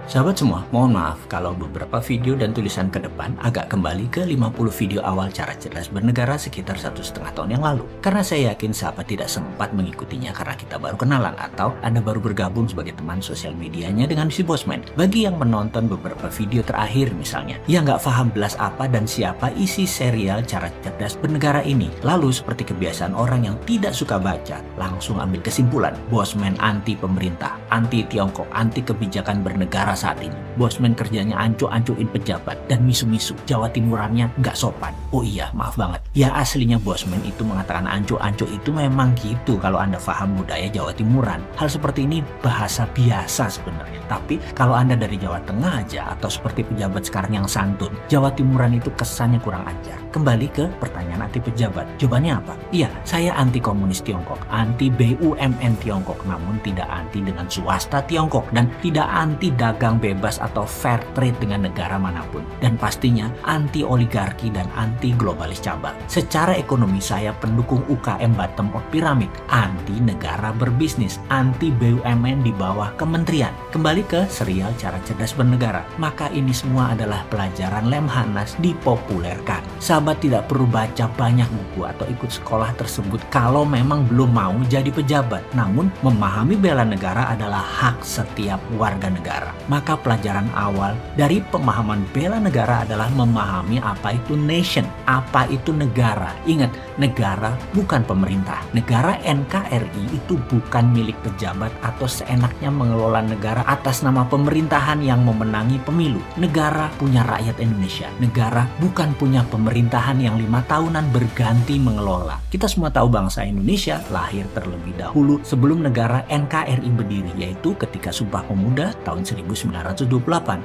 Sahabat semua, mohon maaf kalau beberapa video dan tulisan ke depan agak kembali ke 50 video awal cara cerdas bernegara sekitar 1,5 tahun yang lalu. Karena saya yakin sahabat tidak sempat mengikutinya karena kita baru kenalan atau Anda baru bergabung sebagai teman sosial medianya dengan si Bosman. Bagi yang menonton beberapa video terakhir misalnya, yang nggak paham belas apa dan siapa isi serial cara cerdas bernegara ini. Lalu seperti kebiasaan orang yang tidak suka baca, langsung ambil kesimpulan, Bosman anti pemerintah, anti Tiongkok, anti kebijakan bernegara saat ini. Bosman kerjanya ancu-ancuin pejabat dan misu-misu. Jawa Timurannya nggak sopan. Oh iya, maaf banget. Ya aslinya Bosman itu mengatakan ancu-ancu itu memang gitu kalau Anda paham budaya Jawa Timuran. Hal seperti ini bahasa biasa sebenarnya. Tapi kalau Anda dari Jawa Tengah aja atau seperti pejabat sekarang yang santun, Jawa Timuran itu kesannya kurang ajar. Kembali ke pertanyaan anti pejabat. Jawabannya apa? Iya, saya anti komunis Tiongkok, anti BUMN Tiongkok, namun tidak anti dengan swasta Tiongkok dan tidak anti dagang bebas atau fair trade dengan negara manapun. Dan pastinya anti oligarki dan anti globalis cabang. Secara ekonomi saya pendukung UKM bottom of pyramid, anti negara berbisnis, anti BUMN di bawah kementerian. Kembali ke serial cara cerdas bernegara. Maka ini semua adalah pelajaran Lemhanas dipopulerkan. Sahabat tidak perlu baca banyak buku atau ikut sekolah tersebut kalau memang belum mau jadi pejabat. Namun memahami bela negara adalah hak setiap warga negara. Maka pelajaran awal dari pemahaman bela negara adalah memahami apa itu nation, apa itu negara. Ingat, negara bukan pemerintah. Negara NKRI itu bukan milik pejabat atau seenaknya mengelola negara atas nama pemerintahan yang memenangi pemilu. Negara punya rakyat Indonesia. Negara bukan punya pemerintahan yang 5 tahunan berganti mengelola. Kita semua tahu bangsa Indonesia lahir terlebih dahulu sebelum negara NKRI berdiri, yaitu ketika Sumpah Pemuda tahun 1928.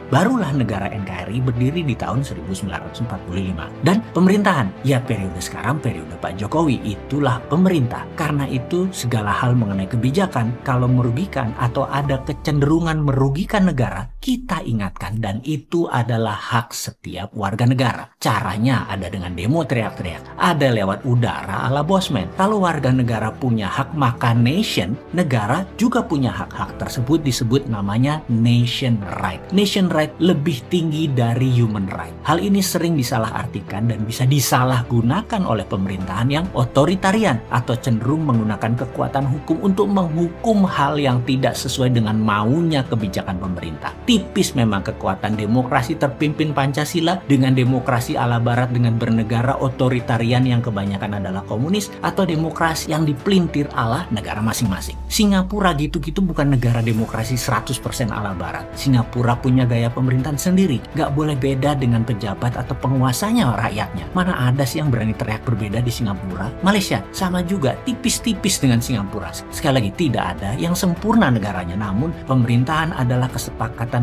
Barulah negara NKRI berdiri di tahun 1945. Dan pemerintahan, ya periode sekarang periode Pak Jokowi, itulah pemerintah. Karena itu segala hal mengenai kebijakan kalau merugikan atau ada kecenderungan merugikan negara, kita ingatkan dan itu adalah hak setiap warga negara. Caranya ada dengan demo teriak-teriak, ada lewat udara ala Bosman. Kalau warga negara punya hak maka nation, negara juga punya hak-hak tersebut disebut namanya nation right. Nation right lebih tinggi dari human right. Hal ini sering disalahartikan dan bisa disalahgunakan oleh pemerintahan yang otoritarian atau cenderung menggunakan kekuatan hukum untuk menghukum hal yang tidak sesuai dengan maunya kebijakan pemerintah. Tipis memang kekuatan demokrasi terpimpin Pancasila dengan demokrasi ala barat dengan bernegara otoritarian yang kebanyakan adalah komunis atau demokrasi yang dipelintir ala negara masing-masing. Singapura gitu-gitu bukan negara demokrasi 100% ala barat. Singapura punya gaya pemerintahan sendiri. Gak boleh beda dengan pejabat atau penguasanya rakyatnya. Mana ada sih yang berani teriak berbeda di Singapura? Malaysia sama juga, tipis-tipis dengan Singapura. Sekali lagi, tidak ada yang sempurna negaranya. Namun pemerintahan adalah kesepakatan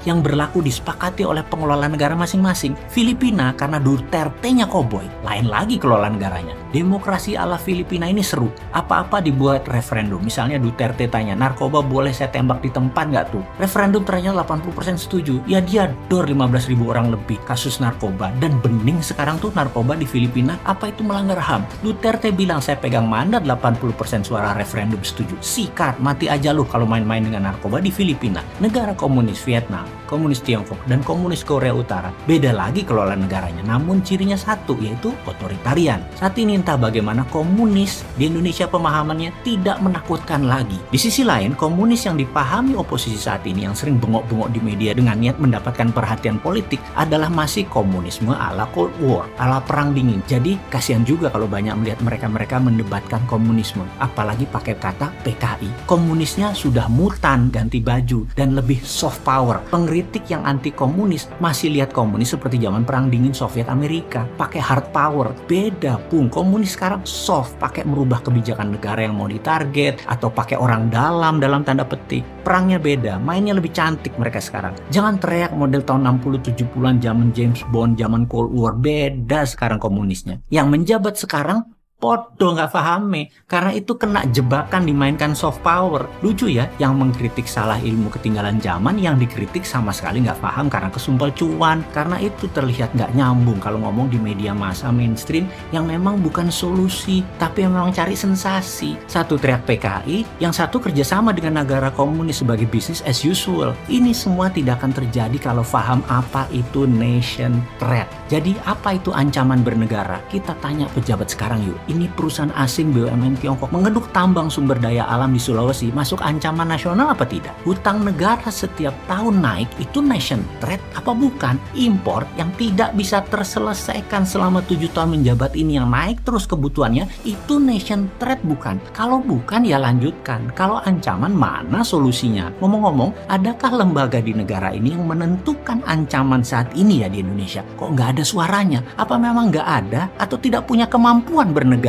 yang berlaku disepakati oleh pengelola negara masing-masing. Filipina karena Duterte-nya koboi, lain lagi kelola negaranya. Demokrasi ala Filipina ini seru. Apa-apa dibuat referendum. Misalnya Duterte tanya, narkoba boleh saya tembak di tempat nggak tuh? Referendum ternyata 80% setuju. Ya dia dor 15.000 orang lebih kasus narkoba. Dan bening sekarang tuh narkoba di Filipina. Apa itu melanggar HAM? Duterte bilang saya pegang mandat 80% suara referendum setuju. Sikat, mati aja lu kalau main-main dengan narkoba di Filipina. Negara komunis Vietnam, komunis Tiongkok, dan komunis Korea Utara. Beda lagi kelola negaranya. Namun cirinya satu, yaitu otoritarian. Saat ini entah bagaimana komunis di Indonesia pemahamannya tidak menakutkan lagi. Di sisi lain, komunis yang dipahami oposisi saat ini yang sering bengok-bengok di media dengan niat mendapatkan perhatian politik adalah masih komunisme ala Cold War, ala Perang Dingin. Jadi kasihan juga kalau banyak melihat mereka-mereka mendebatkan komunisme, apalagi pakai kata PKI. Komunisnya sudah mutan, ganti baju, dan lebih soft power. Pengkritik yang anti komunis masih lihat komunis seperti zaman Perang Dingin Soviet Amerika, pakai hard power. Beda pun, komunis sekarang soft, pakai merubah kebijakan negara yang mau ditarget atau pakai orang dalam tanda petik. Perangnya beda, mainnya lebih cantik mereka sekarang. Jangan teriak model tahun 60-70-an zaman James Bond, zaman Cold War. Beda sekarang komunisnya. Yang menjabat sekarang Podo nggak pahame, karena itu kena jebakan dimainkan soft power. Lucu ya, yang mengkritik salah ilmu ketinggalan zaman, yang dikritik sama sekali nggak paham karena kesumpel cuan. Karena itu terlihat nggak nyambung kalau ngomong di media massa mainstream yang memang bukan solusi, tapi yang memang cari sensasi. Satu teriak PKI, yang satu kerjasama dengan negara komunis sebagai business as usual. Ini semua tidak akan terjadi kalau paham apa itu nation threat. Jadi apa itu ancaman bernegara? Kita tanya pejabat sekarang yuk. Ini perusahaan asing BUMN Tiongkok mengenduk tambang sumber daya alam di Sulawesi, masuk ancaman nasional apa tidak? Hutang negara setiap tahun naik, itu nation threat apa bukan? Impor yang tidak bisa terselesaikan selama 7 tahun menjabat ini yang naik terus kebutuhannya, itu nation threat bukan? Kalau bukan ya lanjutkan. Kalau ancaman mana solusinya? Ngomong-ngomong, adakah lembaga di negara ini yang menentukan ancaman saat ini ya di Indonesia? Kok nggak ada suaranya? Apa memang nggak ada atau tidak punya kemampuan bernegara?